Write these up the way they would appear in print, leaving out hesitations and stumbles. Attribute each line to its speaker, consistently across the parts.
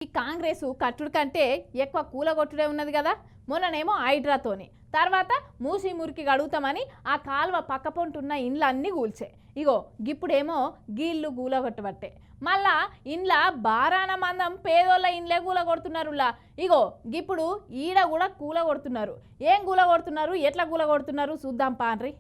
Speaker 1: ఈ కాంగ్రెస్ కట్టుడు కంటే ఎక్కువ కూలగొట్టుడే ఉన్నది కదా. మొన్ననేమో హైడ్రాతోని, తర్వాత మూసి మురికి గడుగుతామని ఆ కాలువ పక్కపొంటున్న ఇండ్లన్నీ కూల్చే. ఇగో గిప్పుడేమో గీళ్ళు కూలగొట్టబట్టే. మళ్ళా ఇండ్ల బారాన మందం పేదోళ్ళ ఇండ్లే కూలగొడుతున్నారులా. ఇగో గిప్పుడు ఈడ కూడా కూలగొడుతున్నారు. ఏం కూలగొడుతున్నారు, ఎట్లా కూలగొడుతున్నారు చూద్దాం పాన్రి.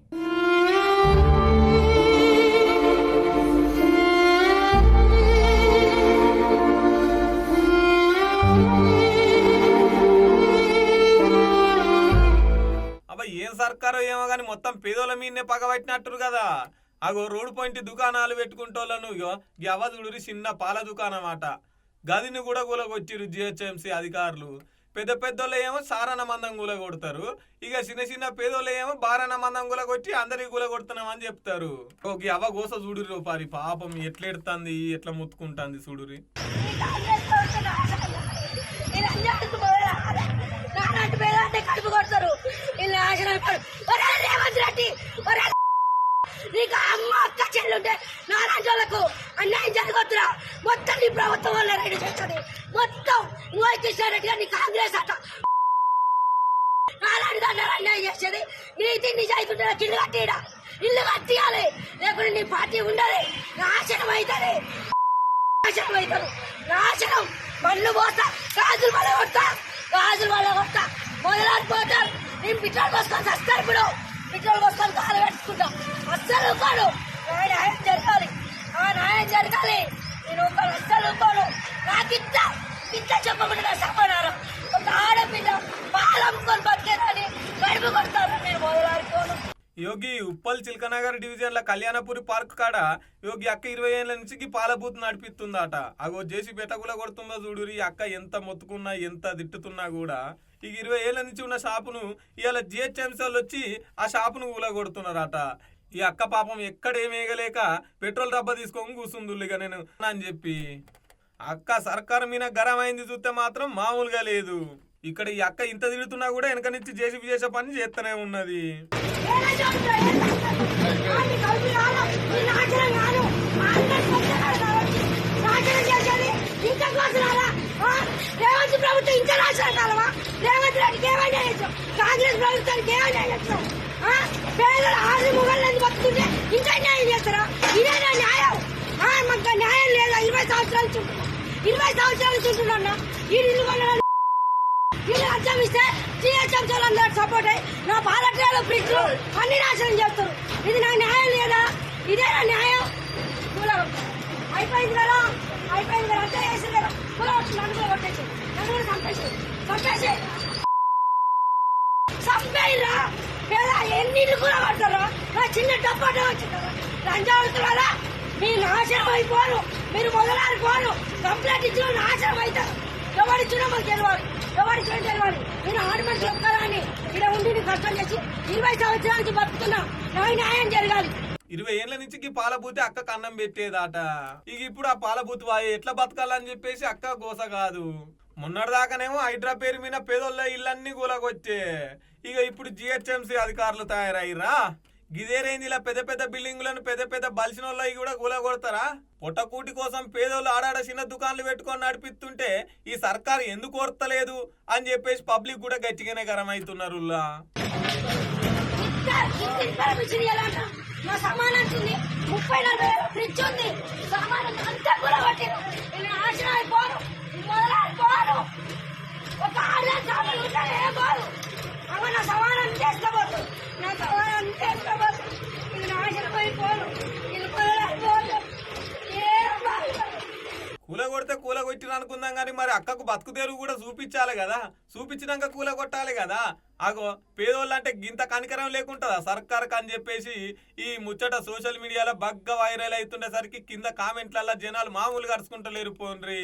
Speaker 2: ఏం సర్కారో ఏమో కానీ మొత్తం పేదోళ్ళ మీదనే పగబట్టినట్టు కదా. అగో రోడ్డు పాయింట్ దుకాణాలు పెట్టుకుంటోళ్ళను అవధుడు చిన్న పాల దుకాణం అట, గదిని కూడా కూలగొట్టిరు జిహెచ్ఎంసీ అధికారులు. పెద్ద పెద్దోళ్ళు ఏమో సారణ మందం కూలగొడతారు, ఇక చిన్న చిన్న పేదోళ్ళు ఏమో బారణ మందం కూలగొట్టి అందరికి కూలగొడుతున్నామని చెప్తారు. అవ గోస చూడురు పారి, పాపం ఎట్లెడుతుంది, ఎట్లా ముత్తుకుంటుంది చూడురి.
Speaker 3: కడుపు కొడతారు రేవంత్ రెడ్డి. నీకు అమ్మ అక్క చెల్లుంటే నారాజులకు అన్యాయం జరగొద్దురా. మొత్తం నీ ప్రభుత్వం వల్ల రెడీ చేస్తుంది మొత్తం. ఇంకో కృష్ణారెడ్డి గారు నీ కాంగ్రెస్ అట నారాయణ దాన్ని అన్యాయం చేసేది. నీతి నిజాయితీ ఇల్లు కట్టిడా, ఇల్లు కట్టియాలి, లేకుంటే నీ పార్టీ ఉండదు. నాశనం అవుతుంది, నాశనం అవుతారు. నాశనం పళ్ళు పోతా, గాజులు వల్ల కొడతా, గాజులు వల్ల కొడతా, మొదలాడిపోతారు. నేను పిట్రోల్ పోసుకొని వస్తారు. ఇప్పుడు పిట్రోల్ పోసుకొని కాలు పెట్టుకుంటాం. అస్సలు కాదు, న్యాయం జరగాలి, ఆ న్యాయం జరగాలి. నేను అస్సలు కాను. నాకు ఇంత చెప్పకుండా సమాధానం. ఒక ఆడపిల్ల పాలమ్ముకొని బతికేదని గడుపు కొడతాను. నేను మొదలాడుకోను.
Speaker 2: యోగి ఉప్పల్ చిల్కనగర్ డివిజన్ల కళ్యాణపురి పార్క్ కాడ యోగి అక్క 20 ఏళ్ల నుంచి పాల బూత్ నడిపిస్తుందట. అగో జేసీ బెటగుల కొడుతుందో చూడురి. అక్క ఎంత మొత్తుకున్నా ఎంత తిట్టుతున్నా కూడా ఈ 20 ఏళ్ల నుంచి ఉన్న షాపును ఇవాళ జిహెచ్ఎంసీలు వచ్చి ఆ షాపును కూలగొడుతున్నారట. ఈ అక్క పాపం ఎక్కడేమేయగలేక పెట్రోల్ డబ్బా తీసుకొని కూర్చుందిగా నేను అని చెప్పి. అక్క సర్కారు మీద గరం అయింది చూస్తే మాత్రం మామూలుగా లేదు. ఇక్కడ ఈ అక్క ఇంత తిడుతున్నా కూడా వెనక నుంచి జేసీబీ చేసే పని చేస్తూనే ఉన్నది.
Speaker 3: ప్రభుత్వం ఇంకా రాష్ట్రాల కాలమా? రేవంత్ రెడ్డికి ఏమైనా కాంగ్రెస్ ప్రభుత్వానికి ఏమైనా చేస్తాం? పేదల ఆరు ముగళ్ళని బతుకుంటే ఇంకా న్యాయం చేస్తారా? ఇదేనా న్యాయం? మాకు న్యాయం లేదా? 20 సంవత్సరాలు చుంటున్నా, 20 సంవత్సరాలు చుంటున్నా. ఈ ఇల్లు కొనడానికి ఇల్లు అర్థం ఇస్తే జిహెచ్ఎంసీలు అందరూ సపోర్ట్ అయ్యి నా పాలట్లలో ఫ్రిడ్జ్లు అన్ని నాశనం చేస్తారు. ఇది నాకు న్యాయం లేదా? ఇదేనా న్యాయం? అయిపోయింది కదా, అయిపోయింది కదా, అంతా వేసింది కదా. నన్ను కొట్టేసి, నన్ను కూడా చంపేసి చంపేయరా. పేద ఎన్నిళ్ళు కూడా పడతారా? నా చిన్న డబ్బాటే వచ్చిందా రంజాడుతున్నారా? మీరు నాశనం అయిపోరు, మీరు మొదలాడిపోరు. కంప్లైంట్ ఇచ్చిన నాశనం అవుతారు. ఎవరిచ్చినా మాకు తెలియాలి, ఎవరిచ్చినా తెలియాలి. నేను ఆడమని చెప్తారా అని ఇక్కడ ఉండి కష్టం చేసి 20 సంవత్సరాల నుంచి బతుకుతున్నా. నాకు న్యాయం జరగాలి.
Speaker 2: 20 ఏళ్ల నుంచి పాలబూతి అక్కకు అన్నం పెట్టేదాట. ఇక ఇప్పుడు ఆ పాలబూతి వాయి ఎట్లా బతకాలని చెప్పేసి అక్క గోస కాదు. మొన్నటిదాకానేమో హైడ్రా పేరు మీద పేదోళ్ళ ఇళ్ళన్నీ కూలగొచ్చే. ఇక ఇప్పుడు జిహెచ్ఎంసీ అధికారులు తయారయ్యిరా. గిదేరేంది ఇలా పెద్ద పెద్ద బిల్డింగులను పెద్ద పెద్ద బలిసిన వాళ్ళకి కూడా కూలగొడతారా? పొట్టకూటి కోసం పేదోళ్ళు ఆడాడ చిన్న దుకాణాలు పెట్టుకొని నడిపిస్తుంటే ఈ సర్కారు ఎందుకు కోరతలేదు అని చెప్పేసి పబ్లిక్ కూడా గట్టిగానే గరం అవుతున్నారు.
Speaker 3: మా సామాన్ ఉంది, 30-40 ఫ్రిడ్జ్ ఉంది, సామాన్ అంతా కూడా పట్టిరు. నాశనం అయిపోను, మొదలైపోను. ఒక ఆర్డర్ సామాన్ ఉంటే ఏ పోదు. అమ్మ నా సమానం చేసుకోబోతు, నా సమానం చేసుకోబోతు. ఇది నాశనం అయిపోను, ఇది మొదలైపోను.
Speaker 2: కూలగొడితే కూలగొట్టిన అనుకుందాం కానీ మరి అక్కకు బతుకు తెరువు కూడా చూపించాలి కదా. చూపించినాక కూలగొట్టాలి కదా. అగో పేదోళ్ళు అంటే గింత కనికరం లేకుంటుందా సర్కార్కి అని చెప్పేసి ఈ ముచ్చట సోషల్ మీడియాలో బగ్గా వైరల్ అవుతుండేసరికి కింద కామెంట్లల్లో జనాలు మామూలుగా అరుచుకుంటలేరు పోన్రి.